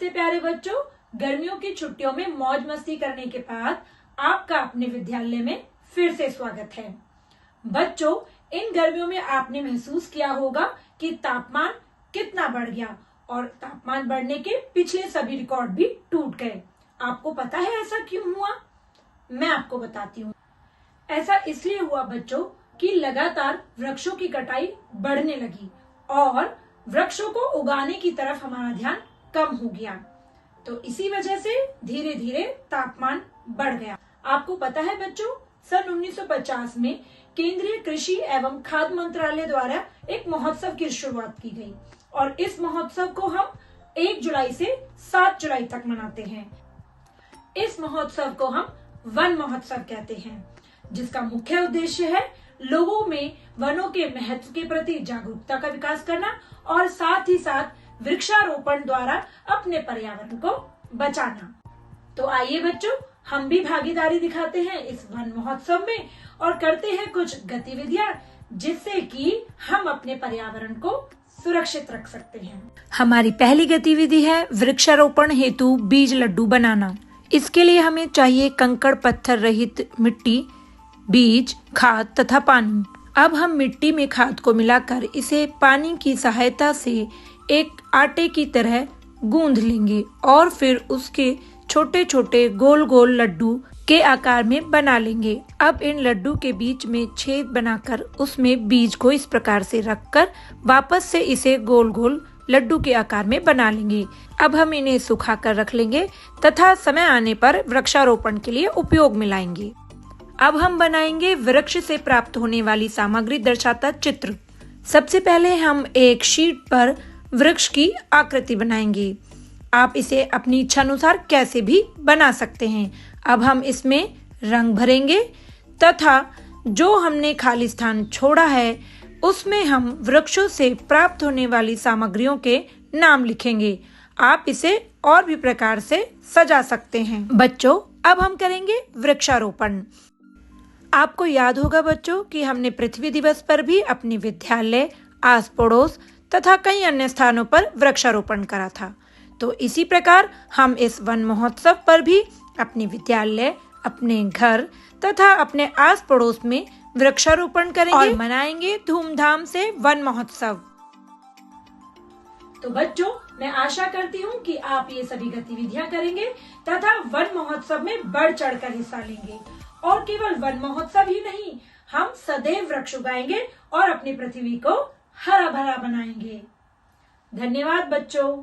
से प्यारे बच्चों, गर्मियों की छुट्टियों में मौज मस्ती करने के बाद आपका अपने विद्यालय में फिर से स्वागत है। बच्चों, इन गर्मियों में आपने महसूस किया होगा कि तापमान कितना बढ़ गया और तापमान बढ़ने के पिछले सभी रिकॉर्ड भी टूट गए। आपको पता है ऐसा क्यों हुआ? मैं आपको बताती हूँ। ऐसा इसलिए हुआ बच्चों कि लगातार वृक्षों की कटाई बढ़ने लगी और वृक्षों को उगाने की तरफ हमारा ध्यान कम हो गया। तो इसी वजह से धीरे धीरे तापमान बढ़ गया। आपको पता है बच्चों, सन 1950 में केंद्रीय कृषि एवं खाद्य मंत्रालय द्वारा एक महोत्सव की शुरुआत की गई और इस महोत्सव को हम 1 जुलाई से 7 जुलाई तक मनाते हैं। इस महोत्सव को हम वन महोत्सव कहते हैं, जिसका मुख्य उद्देश्य है लोगों में वनों के महत्व के प्रति जागरूकता का विकास करना और साथ ही साथ वृक्षारोपण द्वारा अपने पर्यावरण को बचाना। तो आइए बच्चों, हम भी भागीदारी दिखाते हैं इस वन महोत्सव में और करते हैं कुछ गतिविधियां जिससे कि हम अपने पर्यावरण को सुरक्षित रख सकते हैं। हमारी पहली गतिविधि है वृक्षारोपण हेतु बीज लड्डू बनाना। इसके लिए हमें चाहिए कंकड़ पत्थर रहित मिट्टी, बीज, खाद तथा पानी। अब हम मिट्टी में खाद को मिलाकर इसे पानी की सहायता से एक आटे की तरह गूंथ लेंगे और फिर उसके छोटे छोटे गोल गोल लड्डू के आकार में बना लेंगे। अब इन लड्डू के बीच में छेद बनाकर उसमें बीज को इस प्रकार से रखकर वापस से इसे गोल गोल लड्डू के आकार में बना लेंगे। अब हम इन्हें सुखाकर रख लेंगे तथा समय आने पर वृक्षारोपण के लिए उपयोग में लाएंगे। अब हम बनाएंगे वृक्ष से प्राप्त होने वाली सामग्री दर्शाता चित्र। सबसे पहले हम एक शीट पर वृक्ष की आकृति बनाएंगे। आप इसे अपनी इच्छा अनुसार कैसे भी बना सकते हैं। अब हम इसमें रंग भरेंगे तथा जो हमने खाली स्थान छोड़ा है उसमें हम वृक्षों से प्राप्त होने वाली सामग्रियों के नाम लिखेंगे। आप इसे और भी प्रकार से सजा सकते हैं। बच्चों, अब हम करेंगे वृक्षारोपण। आपको याद होगा बच्चों कि हमने पृथ्वी दिवस पर भी अपने विद्यालय, आस पड़ोस तथा कई अन्य स्थानों पर वृक्षारोपण करा था। तो इसी प्रकार हम इस वन महोत्सव पर भी अपने विद्यालय, अपने घर तथा अपने आस पड़ोस में वृक्षारोपण करेंगे और मनाएंगे धूमधाम से वन महोत्सव। तो बच्चों, मैं आशा करती हूँ कि आप ये सभी गतिविधियां करेंगे तथा वन महोत्सव में बढ़ चढ़कर हिस्सा लेंगे। और केवल वन महोत्सव ही नहीं, हम सदैव वृक्ष उगाएंगे और अपनी पृथ्वी को हरा भरा बनाएंगे। धन्यवाद बच्चों।